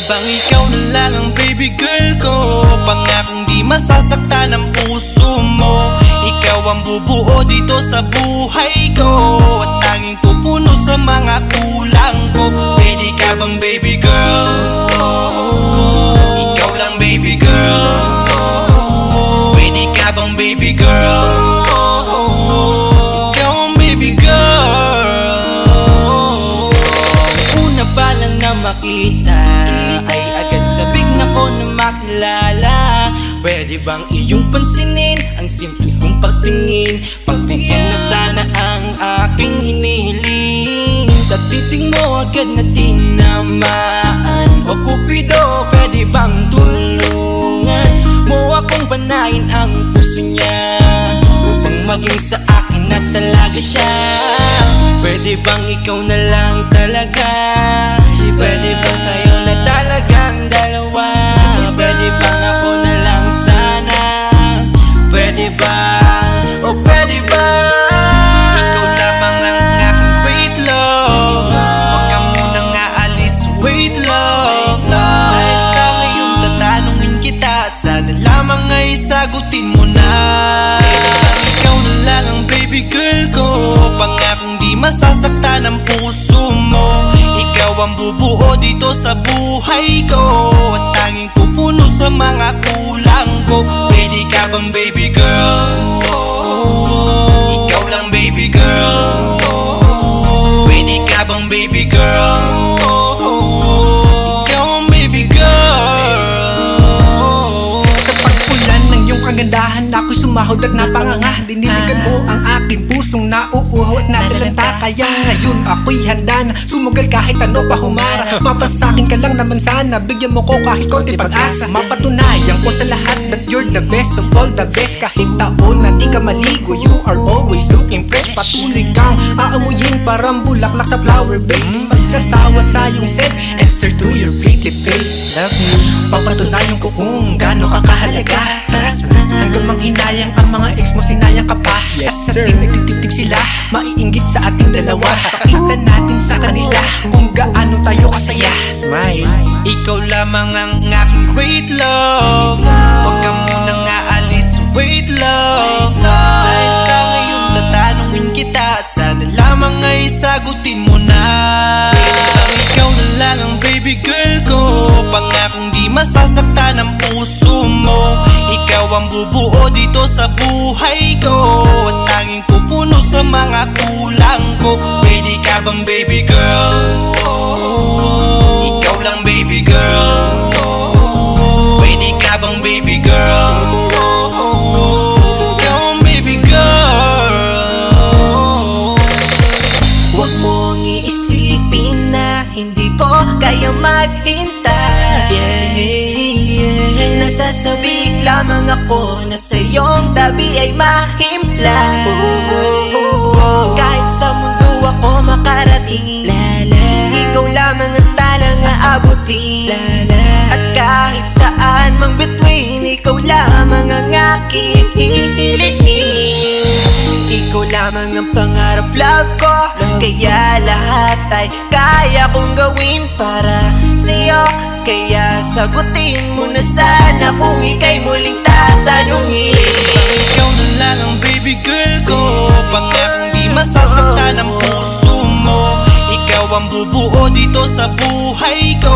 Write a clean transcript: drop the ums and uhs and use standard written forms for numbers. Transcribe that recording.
bang ikaw na lang ang baby girl ko? Pangakong di masasaktan ang puso mo. Ikaw ang bubuo dito sa buhay ko, at tanging pupuno sa mga kulang ko. Pwede ka bang baby girl? Ikaw lang baby girl. Pwede ka bang baby girl? Ikaw ang baby girl. Una pa lang na makita ay agad sabik na ko na makilala. Pwede bang iyong pansinin ang simple kong pagtingin? Pagbigyan na sana ang aking hinihiling. Sa titing mo agad na tinamaan. O Cupido, pwede bang tulungan mo akong panayin ang puso niya, upang maging sa akin na talaga siya? Pwede bang ikaw na lang talaga? Pwede bang tayo na talagang dalawa? Pwede bang ako na lang sana? Pwede ba? O pwede ba? Ikaw lamang ang aking great love. Huwag ka munang aalis, wait love. Dahil sa ngayon tatanungin kita, at sana lamang ay sagutin mo na. Ikaw na lang ang baby girl ko. Pangakong di masasaktan ang puso mo. Ikaw ang bubuo dito sa buhay ko, at tanging pupuno sa mga kulang ko. Pwede ka bang baby girl? Ikaw lang baby girl. Pwede ka bang baby girl? Ikaw ang baby girl. Sa pagpulan ng iyong kagandahan, ako'y sumahod at napanganga. Diniligan mo ang aking pusong nauuhaw at natalanta. Kaya ngayon ako'y handa na sumugal kahit ano pa humara. Mapasakin ka lang naman sana, bigyan mo ko kahit konti pag-asa. Mapatunayan ko sa lahat that you're the best of all the best. Kahit taon na di ka maligo, you are always looking fresh. Patuloy kang aamuyin parang bulaklak sa flower base. Di magsasawa sa iyong set, Esther to your pretty face. Love you, papatunayan ko kung gaano ka kahalaga. Hanggang manghinayang ang mga ex mo, sinayang ka pa. Yes, at sir. nagtitig sila, maiinggit sa ating dalawa. Pakita natin sa kanila kung gaano tayo kasaya. Smile. Ikaw lamang ang aking great love. Huwag ka munang aalis, wait love. Dahil sa ngayon tatanungin kita, at sana lamang ay sagutin mo na. Ikaw na lang ang baby girl ko. Pangakong di masasaktan ang puso mo. Ikaw ang bubuo dito sa buhay ko, at tanging pupuno sa mga kulang ko. Pwede ka bang baby girl? Ikaw lang baby girl. Pwede ka bang baby girl? Ikaw ang baby girl. Huwag mong iisipin na hindi ko kaya maghintay. Nasasabik lamang ako na sa iyong tabi ay mahimpla. Kahit sa mundo ako makarating, ikaw lamang ang talang aabutin. At kahit saan mang between, ikaw lamang ang aking hihilingin. Ikaw lamang ang pangarap, love ko. Kaya lahat ay kaya kong gawin para sa'yo. Kaya sagutin mo na sana kung ika'y muling tatanungin. Ikaw na lang ang baby girl ko. Pangakong di masasaktan ang puso mo. Ikaw ang bubuo dito sa buhay ko,